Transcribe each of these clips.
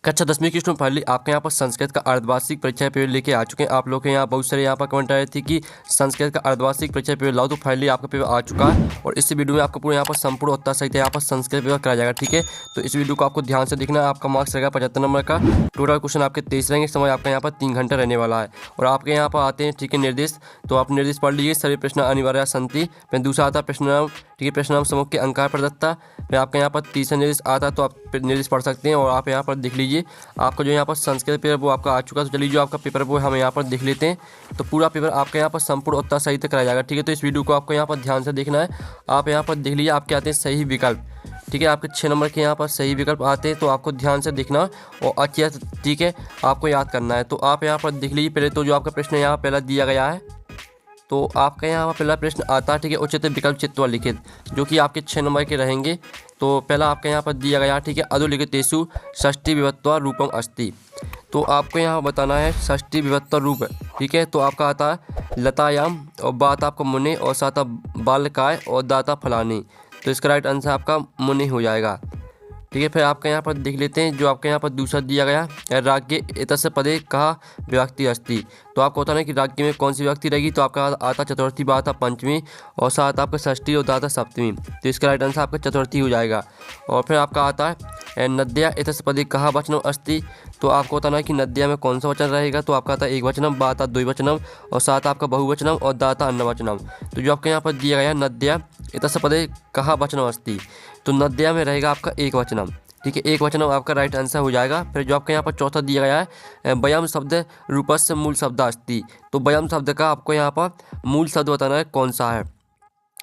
कक्षा 10वीं की स्टूडेंट फाइनली आपके यहाँ पर संस्कृत का अर्धवार्षिक परीक्षा पेपर लेके आ चुके हैं। आप लोग के यहाँ बहुत सारे यहाँ पर कमेंट आए थे कि संस्कृत का अर्धवार्षिक परीक्षा पेपर लाओ, तो फाइनली आपका पेपर आ चुका है और इस वीडियो में आपको पूरे यहाँ पर संपूर्ण उत्तर सहित यहाँ पर संस्कृत पेपर कराया जाएगा। ठीक है, तो इस वीडियो को आपको ध्यान से देखना है। आपका मार्क्स रहेगा 75 नंबर का। टोटल क्वेश्चन आपके 23 रहेंगे। समय आपका यहाँ पर 3 घंटा रहने वाला है और आपके यहाँ पर आते हैं ठीक है निर्देश। तो आप निर्देश पढ़ लीजिए। सभी प्रश्न अनिवार्य संति। फिर दूसरा आता है प्रश्न नाम, ठीक है, प्रश्न नाम समूह के अंकार प्रदत्ता। फिर आपके यहाँ पर तीसरा निर्देश आता है, तो आप निर्देश पढ़ सकते हैं और आप यहाँ पर देख लीजिए। आपका जो यहाँ पर संस्कृत पेपर वो आपका आ चुका है। तो चलिए जो आपका पेपर वो हम यहाँ पर देख लेते हैं। तो पूरा पेपर आपके यहाँ पर संपूर्ण उत्तर सहित कराया जाएगा। ठीक है, तो इस वीडियो को आपको यहाँ पर ध्यान से देखना है। आप यहाँ पर देख लीजिए आपके आते हैं सही विकल्प। ठीक है, आपके 6 नंबर के यहाँ पर सही विकल्प आते हैं, तो आपको ध्यान से देखना और अच्छे से ठीक है आपको याद करना है। तो आप यहाँ पर देख लीजिए। पहले तो जो आपका प्रश्न यहाँ पहला दिया गया है, तो आपका यहाँ पर पहला प्रश्न आता है, ठीक है, उचित विकल्प चित्वा लिखित, जो कि आपके 6 नंबर के रहेंगे। तो पहला आपके यहाँ पर दिया गया, ठीक है, अधोलिखितेषु षष्ठी विभक्त्वा रूपम अस्ति। तो आपको यहाँ बताना है षष्ठी विभक्त्वा रूप। ठीक है, तो आपका आता है लतायाम और बात आपका मुनि और साता बालकाय और दाता फलानी। तो इसका राइट आंसर आपका मुनि हो जाएगा। ठीक है, फिर आपका यहाँ पर देख लेते हैं जो आपके यहाँ पर दूसरा दिया गया राज्य एतस्य पदे कहा विभक्ति अस्ति। तो आपको बताना है कि राज्य में कौन सी विभक्ति रहेगी। तो आपका आता चतुर्थी, बात आता पंचमी और साथ आपका षष्ठी और दाता सप्तमी। तो इसका राइट आंसर आपका चतुर्थी हो जाएगा। और फिर आपका आता है नद्या एतस्य पदे कहा वचनम अस्ति। तो आपको बताना है कि नद्या में कौन सा वचन रहेगा। तो आपका आता है एक वचनम, बाता द्विवचनम और साथ आपका बहुवचनम और दाता अन्नवचनम। तो जो आपके यहाँ पर दिया गया नद्या एतस्य पदे कहा वचनम अस्ति, तो नद्या में रहेगा आपका एक वचनम। ठीक है, एक वचनम आपका राइट आंसर हो जाएगा। फिर जो आपके यहाँ पर चौथा दिया गया है वयम शब्द रूपस्य मूल शब्द अस्ति। तो वयम शब्द का आपको यहाँ पर मूल शब्द बताना है कौन सा है।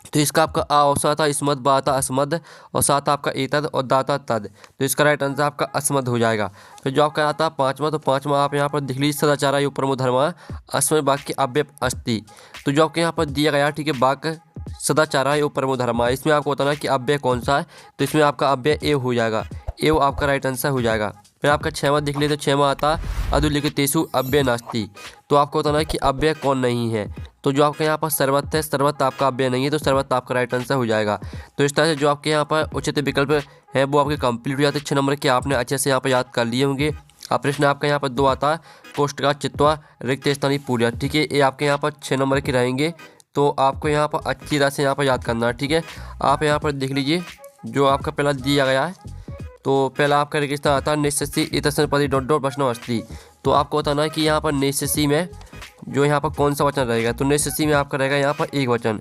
तो इसका आपका आ औसा था स्मद, बाता अस्मद और साथ आपका एतद और दाता तद। तो इसका राइट आंसर आपका अस्मद हो जाएगा। फिर जो आपका आता है पाँचवा, तो पाँचवा आप यहाँ पर देख लीजिए सदाचारा यो प्रमो धर्मा अस्मद वाक्य अव्यय अस्ति। तो जो आपके यहाँ पर दिया गया, ठीक है, वाक्य सदाचारा यो परमो धर्मा, इसमें आपको बताना है कि अव्यय कौन सा है। तो इसमें आपका अव्यय एव हो जाएगा। एव आपका राइट आंसर हो जाएगा। फिर आपका 6वां देख लेते, 6वां आता अधोलिखितेषु अव्यय नास्ति। तो आपको बताना है कि अव्यय कौन नहीं है। तो जो आपके यहाँ पर सर्वत है, सर्वत आपका अव्यय नहीं है, तो सर्वत आपका राइट आंसर हो जाएगा। तो इस तरह से जो आपके यहाँ पर उचित विकल्प है वो आपके कंप्लीट हो जाते हैं। 6 नंबर के आपने अच्छे से यहाँ पर याद कर लिए होंगे। अब प्रश्न आपका यहाँ पर 2 आता है कोष्ठ का चित्वा रिक्त स्थानीय पूर्या। ठीक है, ये आपके यहाँ पर 6 नंबर के रहेंगे। तो आपको यहाँ पर अच्छी तरह से यहाँ पर याद करना है। ठीक है, आप यहाँ पर देख लीजिए जो आपका पहला दिया गया है। तो पहला आपका रेगिस्तान आता है निश्चसी इतसन पदी डॉट डॉट वचन अस्ति। तो आपको बताना है कि यहाँ पर निश्चसी में जो यहाँ पर कौन सा वचन रहेगा। तो निश्चसी में आपका रहेगा यहाँ पर एक वचन।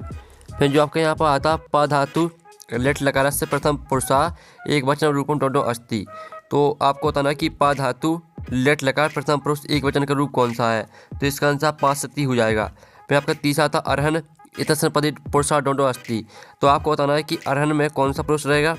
फिर जो आपका यहाँ पर आता है प धातु लेट लकार से प्रथम पुरुषा एक वचन रूपम डॉट डॉट अस्ति। तो आपको बताना है कि प धातु लेट लकार प्रथम पुरुष एक वचन का रूप कौन सा है। तो इसका आंसर पासती हो जाएगा। फिर आपका तीसरा था अरहन इतसन पदी पुरुषा डॉट डॉट अस्ति। तो आपको बताना है कि अरहन में कौन सा पुरुष रहेगा।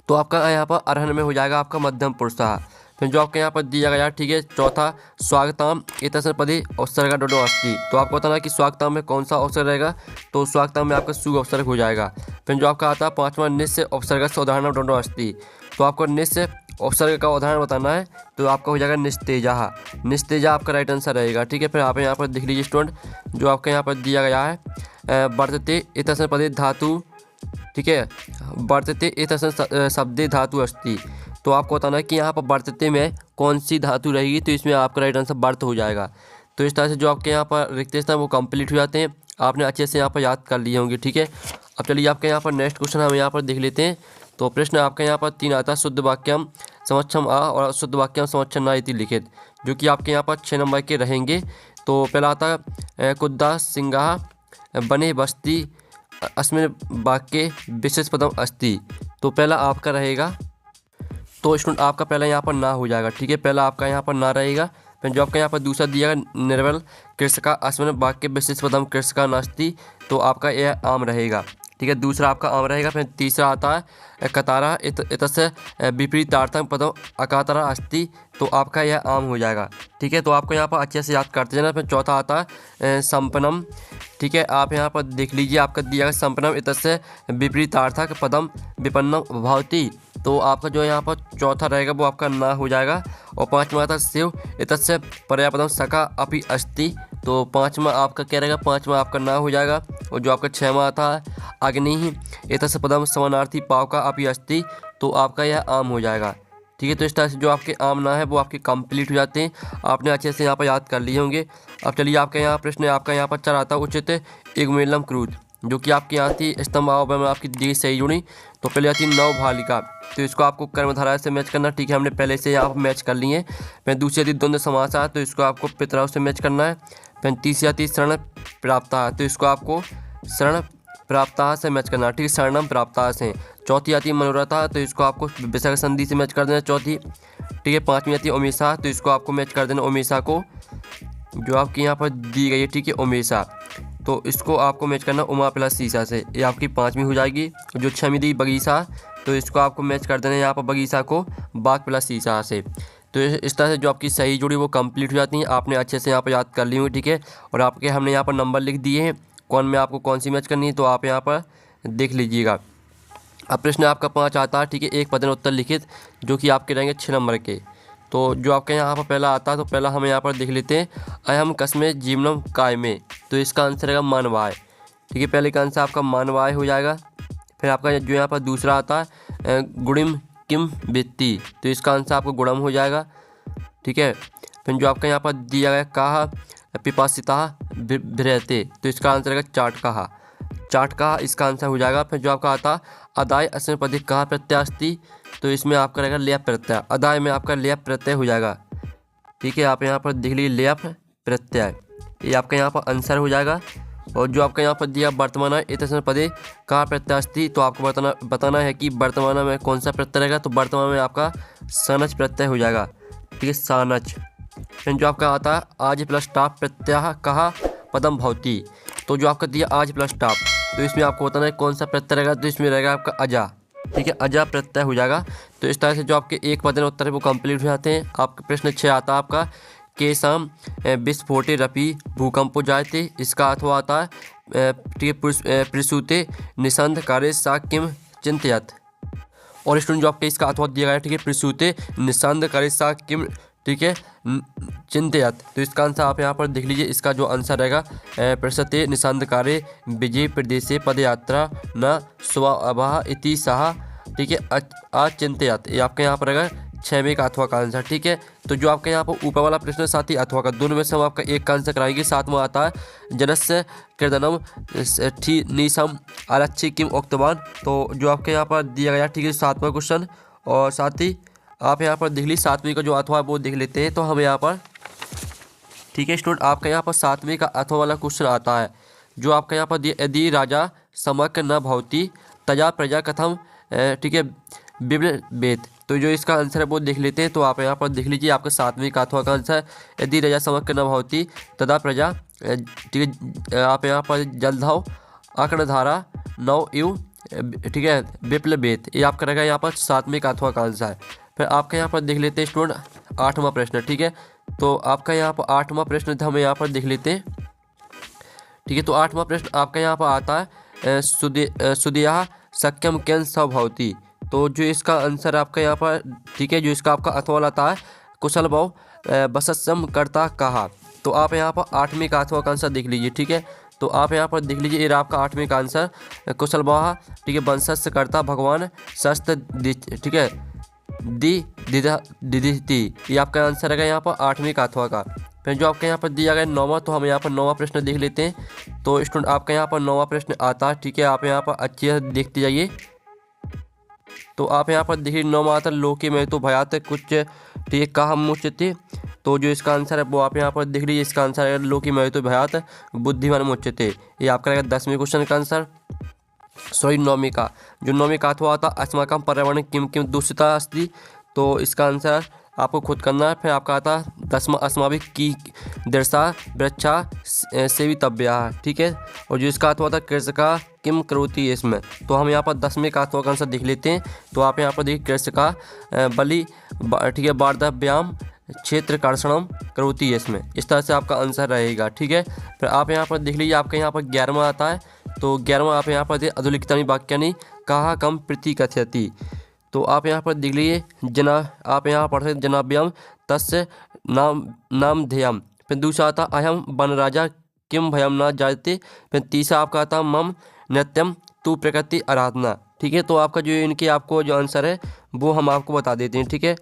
तो आपका यहाँ पर अरहन में हो जाएगा आपका मध्यम पुरुषः। फिर जो आपके यहाँ पर दिया गया, ठीक है, चौथा स्वागताम एतस्य पदे अवसर्ग डोडो अस्ति। तो आपको बताना है कि स्वागताम में कौन सा अवसर रहेगा। तो स्वागताम में आपका शुभ अवसर्ग हो जाएगा। फिर जो आपका आता है 5वां निश्चय अवसर्ग से उदाहरण डोडो अस्ति। तो आपको निश्चय अवसर्ग का उदाहरण बताना है। तो आपका हो जाएगा निस्तेजा। निस्तेजा आपका राइट आंसर रहेगा। ठीक है, फिर आप यहाँ पर देख लीजिए स्टूडेंट जो आपके यहाँ पर दिया गया है वर्तते एतस्य पदे धातु। ठीक है, वर्तते एतस्य शब्दे धातु अस्ति। तो आपको बताना है कि यहाँ पर वर्तते में कौन सी धातु रहेगी। तो इसमें आपका राइट आंसर वर्त हो जाएगा। तो इस तरह से जो आपके यहाँ पर रिक्त स्थान वो कंप्लीट हो जाते हैं। आपने अच्छे से यहाँ पर याद कर लिए होंगे। ठीक है, अब चलिए आपके यहाँ पर नेक्स्ट क्वेश्चन हम यहाँ पर देख लेते हैं। तो प्रश्न आपके यहाँ पर 3 आता है शुद्ध वाक्यम समक्षम आ और शुद्ध वाक्यम समक्षम ना इति लिखित, जो कि आपके यहाँ पर 6 नंबर के रहेंगे। तो पहला आता है कुद्दा सिंगाह बने बस्ती अस्मिन वाक्य विशेष पदम अस्ति। तो पहला आपका रहेगा, तो स्टूडेंट आपका पहला यहाँ पर ना हो जाएगा। ठीक है, पहला आपका यहाँ पर ना रहेगा। फिर जो आपका यहाँ पर दूसरा दिया निर्बल कृषका अस्मिन वाक्य विशेष पदम कृषका नास्ति। तो आपका यह आम रहेगा। ठीक है, दूसरा आपका आम रहेगा। फिर तीसरा आता है कतारा इतस्य विपरीतार्थम पदम अकातरा अस्ति। तो आपका यह आम हो जाएगा। ठीक है, तो आपको यहाँ पर अच्छे से याद करते जाना। फिर चौथा आता है संपन्नम। ठीक है, आप यहाँ पर देख लीजिए आपका दिया गया संपन्नम इतस्य विपरीतार्थक पदम विपन्नम भवति। तो आपका जो यहाँ पर चौथा रहेगा वो आपका ना हो जाएगा। और 5वां आता शिव इतस्य पर्यापदम सका अपि अस्ति। तो 5वां आपका क्या रहेगा, 5वां आपका ना हो जाएगा। और जो आपका 6वां आता है अग्नि एतस्य पदम समानार्थी पाव का अपि अस्ति। तो आपका यह आम हो जाएगा। ठीक है। तो इस तरह से जो आपके आम ना है वो आपके कंप्लीट हो जाते हैं। आपने अच्छे से यहाँ पर याद कर लिए होंगे। अब चलिए आपका यहाँ प्रश्न आपका यहाँ पर चल आता है उचित इगमेलम क्रूज, जो कि आपकी यहाँ थी स्तंभ में आपकी दी सही जुड़ी। तो पहले आती नव भालिका, तो इसको आपको कर्मधारा से मैच करना। ठीक है, हमने पहले से यहाँ पर मैच कर लिए। फिर दूसरी आती द्वंद्व समास, तो इसको आपको पितराव से मैच करना है। फिर तीसरी आती शरण प्राप्ता, तो इसको आपको शरण प्राप्ता से मैच करना। ठीक है, शरणम प्राप्ता से। चौथी आती है मनोरथा, तो इसको आपको विसर्ग संधि से मैच कर देना चौथी। ठीक है, पांचवी आती है उमेशा, तो इसको आपको मैच कर देना उमेशा को, जो आपकी यहाँ पर दी गई है। ठीक है, उमेशा, तो इसको आपको मैच करना उमा प्लस शीशा से, ये आपकी पांचवी हो जाएगी। जो छवीं दी बगीचा, तो इसको आपको मैच कर देना यहाँ पर बगीचा को बाग प्लस शीशा से। तो इस तरह से जो आपकी सही जोड़ी वो कंप्लीट हो जाती है। आपने अच्छे से यहाँ पर याद कर ली हुई। ठीक है, और आपके हमने यहाँ पर नंबर लिख दिए हैं कौन में आपको कौन सी मैच करनी है, तो आप यहाँ पर देख लीजिएगा। अब प्रश्न आपका 5 आता है। ठीक है, एक प्रश्न उत्तर लिखित, जो कि आपके रहेंगे 6 नंबर के। तो जो आपके यहाँ पर पहला आता है, तो पहला हम यहाँ पर देख लेते हैं अहम कस्मे जीवनम कायमे, तो इसका आंसर रहेगा मानवाय। ठीक है, पहले का आंसर आपका मानवाय हो जाएगा। फिर आपका जो यहाँ पर दूसरा आता है गुणिम किम वित्ती, तो इसका आंसर आपको गुणम हो जाएगा। ठीक है, फिर जो आपका यहाँ पर दिया गया कहा पिपासिता भ्रयते, तो इसका आंसर रहेगा चाट कहा, चाट कहा इसका आंसर हो जाएगा। फिर जो आपका आता अदाय असमपदिक कहा प्रत्यास्ति, तो इसमें आपका रहेगा लेप प्रत्यय, अदाय में आपका लेप प्रत्यय हो जाएगा। ठीक है, आप यहाँ पर देख लीजिए लेप प्रत्यय, ये आपका यहाँ पर आंसर हो जाएगा। और जो आपका यहाँ पर दिया वर्तमान इतने पदे कहा प्रत्यास्ति, तो आपको बताना है कि वर्तमान में कौन सा प्रत्यय रहेगा, तो वर्तमान में आपका सानच प्रत्यय हो जाएगा। ठीक है, सानच। फिर जो आपका आता है आज प्लस टाप प्रत्यय कहा पदम भवती, तो जो आपका दिया आज प्लस टाप, तो इसमें आपको बताना है कौन सा प्रत्यय रहेगा, तो इसमें रहेगा आपका अजा। ठीक है, अजा प्रत्यय हो जाएगा। तो इस तरह से जो आपके एक प्रश्न उत्तर है वो कंप्लीट हो जाते हैं। आपका प्रश्न 6 आता है आपका केशाम विस्फोटे रपी भूकंपो जायते, इसका अथवा आता है ठीक है प्रसूते निसंध कार्य सा किम चिंतयत, और स्टूडेंट जो आपके इसका अथवा दिया गया है। ठीक है, प्रसूते निसंध कार्य सा किम, ठीक है चिंतयत, तो इसका आंसर आप यहाँ पर देख लीजिए। इसका जो आंसर रहेगा प्रसते निसंधकारे विजय प्रदेशे पदयात्रा न स्वाभा इति सहा। ठीक है, अचिंतयत, ये आपके यहाँ पर रहेगा 6वें का अथवा का आंसर। ठीक है, तो जो आपके यहाँ पर ऊपर वाला प्रश्न साथ ही अथवा का, दोनों में से हम आपका एक का आंसर कराएंगे। 7वां आता है जनस्य कृदनम ठी निसम आरक्षी किम उक्तवान, तो जो आपके यहाँ पर दिया गया। ठीक है, 7वां क्वेश्चन, और साथ ही आप यहाँ पर देख लीजिए 7वीं का जो अथवा वो देख लेते हैं। तो हम यहाँ पर ठीक है स्टूडेंट, आपका यहाँ पर 7वीं का अथवा वाला क्वेश्चन आता है, जो आपका यहाँ पर यदि राजा समक न भवती तजा प्रजा कथम, ठीक है विभिन्न वेद, तो जो इसका आंसर है वो देख लेते हैं। तो आप यहाँ पर देख लीजिए आपका 7वीं का अथवा का आंसर यदि राजा समक न भवती तदा प्रजा, ठीक है आप यहाँ पर जलधाव आकड़धारा नव इव, ठीक है विप्ल वेद, ये आपका रहेगा यहाँ पर 7वीं का अथवा का आंसर है। फिर आपका यहाँ पर देख लेते हैं स्टूडेंट 8वां प्रश्न। ठीक है, तो आपका यहाँ पर 8वां प्रश्न हम यहाँ पर देख लेते हैं। ठीक है, तो 8वां प्रश्न आपका यहाँ पर आता है सुदिया सक्यम कैन स्वभवती, तो जो इसका आंसर आपका यहाँ पर ठीक है, जो इसका आपका अथवा आता है कुशल भाव बसस्यम करता कहा, तो आप यहाँ पर 8वीं का अथवा का आंसर देख लीजिए। ठीक है, तो आप यहाँ पर देख लीजिए ये आपका 8वीं का आंसर कुशल भाव, ठीक है वंशस्य करता भगवान शस्त्र, ठीक है दिदिति, ये आपका आंसर रहेगा यहाँ पर 8वीं का अथवा का। फिर जो आपके यहाँ पर दिया गया 9वां, तो हम यहाँ पर 9वां प्रश्न देख लेते हैं। तो स्टूडेंट आपका यहाँ पर 9वां प्रश्न आता है। ठीक है, आप यहाँ पर अच्छे से देखते जाइए। तो आप यहाँ पर देखिए 9वां आता लोके में तो भयात कुछ, ठीक है कहा मुच्यते, तो जो इसका आंसर है वो आप यहाँ पर देख लीजिए। इसका आंसर है लोके में तो भयात बुद्धिमान मुच्यते, ये आपका रहेगा 10वें क्वेश्चन का आंसर। सॉरी 9वीं का, जो 9वीं का अथवा आता अस्माकं पर्यावरण किम किम दूषिता अस्ति, तो इसका आंसर आपको खुद करना है। फिर आपका आता 10वां अस्माभिक की दर्शा वृक्षा सेवितव्या, ठीक है, और जो इसका अथवा था कृषका किम करोति इसमें, तो हम यहाँ पर 10वें का अथवा का आंसर देख लेते हैं। तो आप यहाँ पर देखिए कृषका बलि, ठीक है वार्धव्याम क्षेत्र कर्षणम करोति इसमें, इस तरह से आपका आंसर रहेगा। ठीक है, फिर आप यहाँ पर देख लीजिए आपका यहाँ पर 11वां आता है। तो 11वां आप यहाँ पर देखिए अधुलिखितानि वाक्यानि कहा कम प्रति कथयति, तो आप यहाँ पर देख लीजिए आप यहाँ पढ़ सकते जनाभ्यम तस्य नाम ध्येयम। फिर दूसरा आता अहम वन राजा किम भयम न जायते। फिर तीसरा आपका आता मम नृत्यम तू प्रकृति आराधना, ठीक है। तो आपका जो इनके आपको जो आंसर है वो हम आपको बता देते हैं, ठीक है।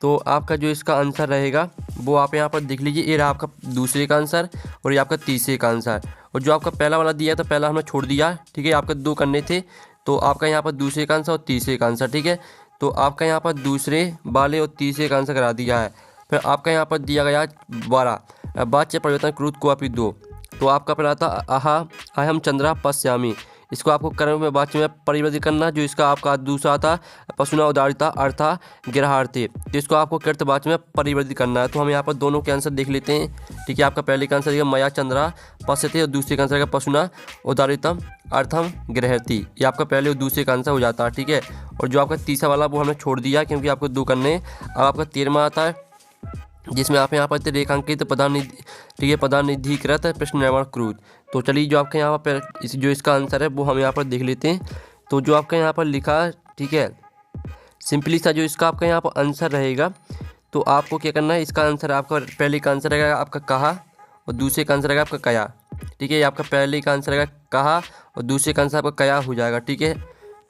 तो आपका जो इसका आंसर रहेगा वो आप यहाँ पर देख लीजिए, ये रहा आपका दूसरे का आंसर और ये आपका तीसरे का आंसर। और जो आपका पहला वाला दिया तो पहला हमने छोड़ दिया, ठीक है। आपका 2 करने थे, तो आपका यहाँ पर दूसरे का आंसर और तीसरे का आंसर, ठीक है। तो आपका यहाँ पर दूसरे वाले और तीसरे का आंसर करा दिया है। फिर आपका यहाँ पर दिया गया 12, वाच्य परिवर्तन क्रुत को अपी 2। तो आपका पहला था आहा अहम चंद्रा पश्यामी, इसको आपको कर्म में वाच्य में परिवर्तित करना। जो इसका आपका दूसरा था पशुना उदारिता अर्था गिरहार्थे, तो इसको आपको कृत वाच्य में परिवर्तित करना है। तो हम यहाँ पर दोनों के आंसर देख लेते हैं, ठीक है। आपका पहले का आंसर है मया चंद्रा पश्यते और दूसरे का आंसर है पशुना उदारितम अर्थम गृहती। ये आपका पहले और दूसरे का आंसर हो जाता है, ठीक है। और जो आपका तीसरा वाला वो हमने छोड़ दिया क्योंकि आपको 2 करने। अब आपका 13वां आता है जिसमें आप यहाँ पर रेखांकित पदानिधि, ठीक है, पदानिधिकृत प्रश्न निर्माण क्रूत। तो चलिए जो आपके यहाँ पर जो इसका आंसर है वो हम यहाँ पर देख लेते हैं। तो जो आपका यहाँ पर लिखा, ठीक है, सिंपली सा जो इसका आपका यहाँ पर आंसर रहेगा, तो आपको क्या करना है, इसका आंसर आपका पहले का आंसर रहेगा आपका कहा और दूसरे का आंसर रहेगा आपका कया, ठीक है। ये आपका पहले का आंसर रहेगा कहा और दूसरे का आंसर आपका कया हो जाएगा, ठीक है।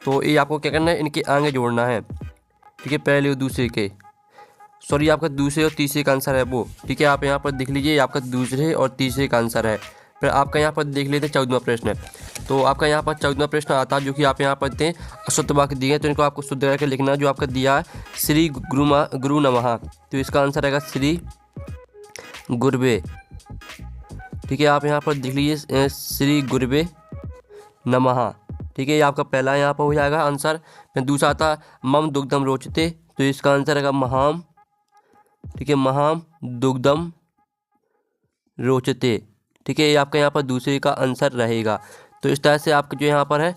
तो ये आपको क्या करना है, इनके आगे जोड़ना है, ठीक है, पहले और दूसरे के, सॉरी आपका दूसरे और तीसरे का आंसर है वो, ठीक है। आप यहाँ पर देख लीजिए आपका दूसरे और तीसरे का आंसर है। फिर आपका यहाँ पर देख लेते हैं 14वां प्रश्न। तो आपका यहाँ पर 14वां प्रश्न आता है जो कि आप यहाँ पर दें अशुद्ध वाक्य दिए हैं, तो इनको आपको शुद्ध करके लिखना है। जो आपका दिया है श्री गुरु नमः, तो इसका आंसर रहेगा श्री गुरवे, ठीक है। आप यहाँ पर देख लीजिए श्री गुरवे नमः, ठीक है। ये आपका पहला यहाँ पर हो जाएगा आंसर। फिर दूसरा आता मम दुग्धम रोचते, तो इसका आंसर रहेगा महाम, ठीक है, महाम दुग्धम रोचते, ठीक है। ये आपका यहाँ पर दूसरे का आंसर रहेगा। तो इस तरह से आपका जो यहाँ पर है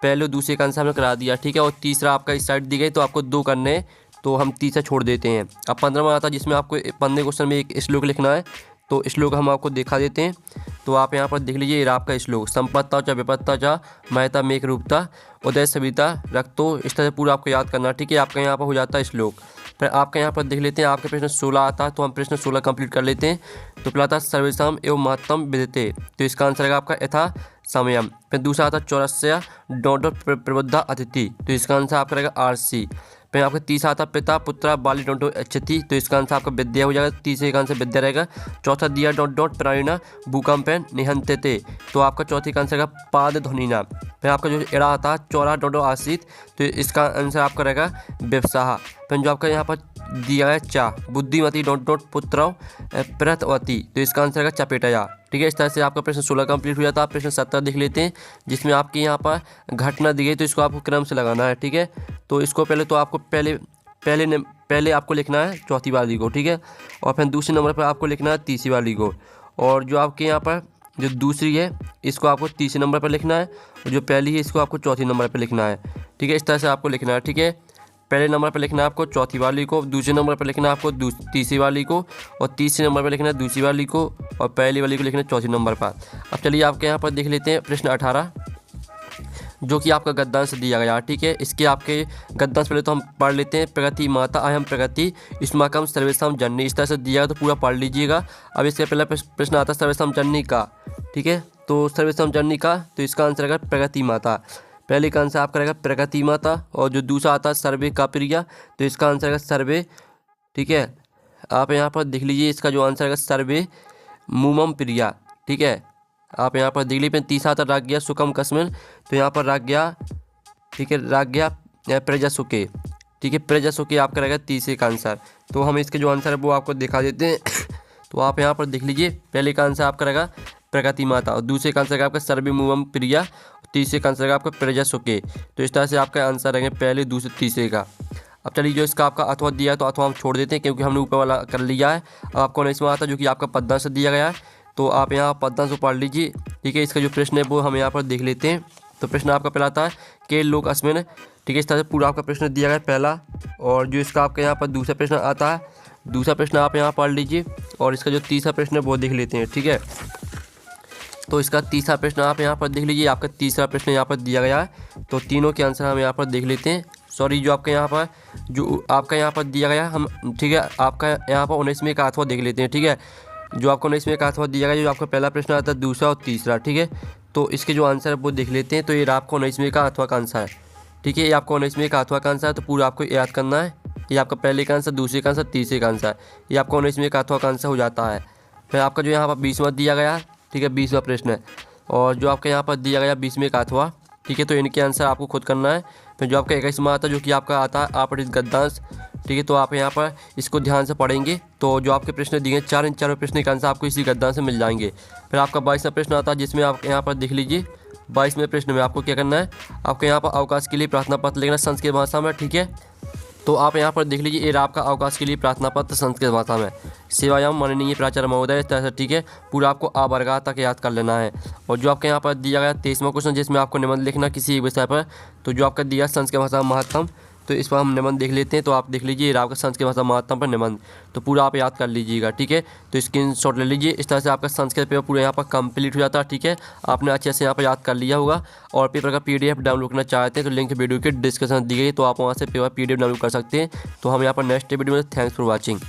पहले और दूसरे का आंसर हमने करा दिया, ठीक है। और तीसरा आपका इस साइड दी गई, तो आपको 2 करने, तो हम तीसरा छोड़ देते हैं। अब 15वां आता है जिसमें आपको 15वें क्वेश्चन में एक श्लोक लिखना है, तो श्लोक हम आपको दिखा देते हैं। तो आप यहाँ पर देख लीजिए, ये आपका श्लोक संपत्ता च विपत्ता च महता मेघ रूपता उदय सविता रक्तो, इस तरह से पूरा आपको याद करना, ठीक है। आपका यहाँ पर हो जाता है श्लोक। फिर आपका यहाँ पर देख लेते हैं, आपके प्रश्न 16 आता है, तो हम प्रश्न 16 कंप्लीट कर लेते हैं। तो पहला था सर्वेशम एवं महत्तम विदिते, तो इसका आंसर है आपका यथा समयम। फिर दूसरा आता चौरस्या डॉट प्रबुद्धा अतिथि, तो इसका आंसर आपका रहेगा आरसी। फिर आपका तीसरा आता पिता पुत्रा बाली डॉट अच्छति, तो इसका आंसर आपका विद्या हो जाएगा, तीसरे का आंसर विद्या रहेगा। चौथा दिया डॉट प्राणिना भूकंपेन निहंतते, तो आपका चौथे का आंसर रहेगा पाद ध्वनिना। फिर आपका जो एड़ा आता है चौरा डॉट आश्रित, तो इसका आंसर आपका रहेगा व्यवसाह। फिर जो आपका यहाँ पर दिया है चा बुद्धिमती डॉट पुत्र प्रतवती, तो इसका आंसर रहेगा चपेटया, ठीक है। इस तरह से आपका प्रश्न 16 कंप्लीट हो जाता है। प्रश्न 17 देख लेते हैं जिसमें आपके यहाँ पर घटना दी गई, तो इसको आपको क्रम से लगाना है, ठीक है। तो इसको पहले तो आपको पहले आपको लिखना है चौथी वाली को, ठीक है। और फिर दूसरे नंबर पर आपको लिखना है तीसरी वाली को, और जो आपके यहाँ पर जो दूसरी है इसको आपको तीसरे नंबर पर लिखना है, और जो पहली है इसको आपको चौथी नंबर पर लिखना है, ठीक है। इस तरह से आपको लिखना है, ठीक है। पहले नंबर पर लिखना है आपको चौथी वाली को, दूसरे नंबर पर लिखना है आपको तीसरी वाली को, और तीसरे नंबर पर लिखना है दूसरी वाली को, और पहली वाली को लिखना है चौथी नंबर पर। अब चलिए आपके यहाँ पर देख लेते हैं प्रश्न 18 जो कि आपका गद्यांश दिया गया, ठीक है। इसके आपके गद्यांश पहले तो हम पढ़ लेते हैं। प्रगति माता अहम प्रगति युष्माकम सर्वेशम जननी, इस तरह से दिया गया, तो पूरा पढ़ लीजिएगा। अब इसके पहला प्रश्न आता है सर्वेशम जननी का, ठीक है। तो सर्वेशम जननी का, तो इसका आंसर रहेगा प्रगति माता, पहले का आंसर आपका रहेगा प्रगति माता। और जो दूसरा आता है सर्वे का प्रिया, तो इसका आंसर रहेगा सर्वे, ठीक है। आप यहाँ पर देख लीजिए इसका जो आंसर रहेगा सर्वे मुमम प्रिया, ठीक है। आप यहाँ पर देख लीजिए। तीसरा आता राज्ञा सुकम कस्मिन, तो यहाँ पर राज्ञा, ठीक है, राज्ञा प्रजा सुके, ठीक है, प्रजा सुके आपका रहेगा तीसरे का आंसर। तो हम इसके जो आंसर है वो आपको दिखा देते हैं। तो आप यहाँ पर देख लीजिए, पहले का आंसर आपका रहेगा प्रगति माता, और दूसरे का आंसर आपका सर्वे मुमम प्रिया, तीसरे का आंसर रहेगा आपका प्रजा सुके। तो इस तरह से आपका आंसर रहेंगे पहले दूसरे तीसरे का। अब चलिए जो इसका आपका अथवा दिया है, तो अथवा हम छोड़ देते हैं क्योंकि हमने ऊपर वाला कर लिया है। अब आपको 19वां आता है जो कि आपका पद्यांश से दिया गया है, तो आप यहाँ पद्यांश को पढ़ लीजिए, ठीक है। इसका जो प्रश्न है वो हम यहाँ पर देख लेते हैं। तो प्रश्न आपका पहला आता है के लोग अस्मिन, ठीक है। इस तरह से पूरा आपका प्रश्न दिया गया है पहला। और जो इसका आपका यहाँ पर दूसरा प्रश्न आता है, दूसरा प्रश्न आप यहाँ पढ़ लीजिए, और इसका जो तीसरा प्रश्न है वो देख लेते हैं, ठीक है। तो इसका तीसरा प्रश्न आप यहाँ पर देख लीजिए, आपका तीसरा प्रश्न यहाँ पर दिया गया है। तो तीनों के आंसर हम यहाँ पर देख लेते हैं। सॉरी जो आपका यहाँ पर दिया गया हम, ठीक है, आपका यहाँ पर 19वें का अथवा देख लेते हैं, ठीक है। जो आपको 19वें का अथवा दिया गया, जो आपका पहला प्रश्न आता है, दूसरा और तीसरा, ठीक है। तो इसके जो आंसर है वो देख लेते हैं। तो ये आपको 19वें का अथवा का आंसर है, ठीक है। ये आपका 19वें का 8वां का आंसर है, तो पूरा आपको याद करना है। ये आपका पहले का आंसर, दूसरे का आंसर, तीसरे का आंसर, ये आपका 19वें का 8वां का आंसर हो जाता है। फिर आपका जो यहाँ पर 20वां दिया गया, ठीक है, 20वां प्रश्न है, और जो आपका यहाँ पर दिया गया 20वें का 8वां, ठीक है, तो इनके आंसर आपको खुद करना है। फिर जो आपका 21वां आता है, जो कि आपका आता है आपरित गद्यांश, ठीक है, तो आप यहाँ पर इसको ध्यान से पढ़ेंगे तो जो आपके प्रश्न दिए हैं 4 इन चारों प्रश्न के आंसर आपको इसी गद्यांश से मिल जाएंगे। फिर आपका 22वां प्रश्न आता है, जिसमें आप यहाँ पर देख लीजिए 22वें प्रश्न में आपको क्या करना है, आपके यहाँ पर अवकाश के लिए प्रार्थना पत्र लिखना संस्कृत भाषा में, ठीक है। तो आप यहाँ पर देख लीजिए, ये आपका अवकाश के लिए प्रार्थना पत्र संस्कृत भाषा में, सेवायाम माननीय प्राचार्य महोदय, इस तरह से, ठीक है, पूरा आपको आ वर्गा तक याद कर लेना है। और जो आपके यहाँ पर दिया गया 23वां क्वेश्चन, जिसमें आपको निबंध लिखना किसी एक विषय पर, तो जो आपका दिया संस्कृत भाषा महत्तम, तो इस पर हम निबंध देख लेते हैं। तो आप देख लीजिए, ये आपका संस्कृत भाषा महत्तम पर निबंध, तो पूरा आप याद कर लीजिएगा, ठीक है। तो स्क्रीनशॉट ले लीजिए। इस तरह से आपका संस्कृत पेपर पूरा यहाँ पर कंप्लीट हो जाता है, ठीक है। आपने अच्छे से यहाँ पर याद कर लिया होगा। और पेपर का PDF डाउनलोड करना चाहते हैं तो लिंक वीडियो के डिस्क्रिप्शन दी गई, तो आप वहाँ से पेपर PDF डाउनलोड कर सकते हैं। तो हम यहाँ पर नेक्स्ट वीडियो में, थैंक्स फॉर वॉचिंग।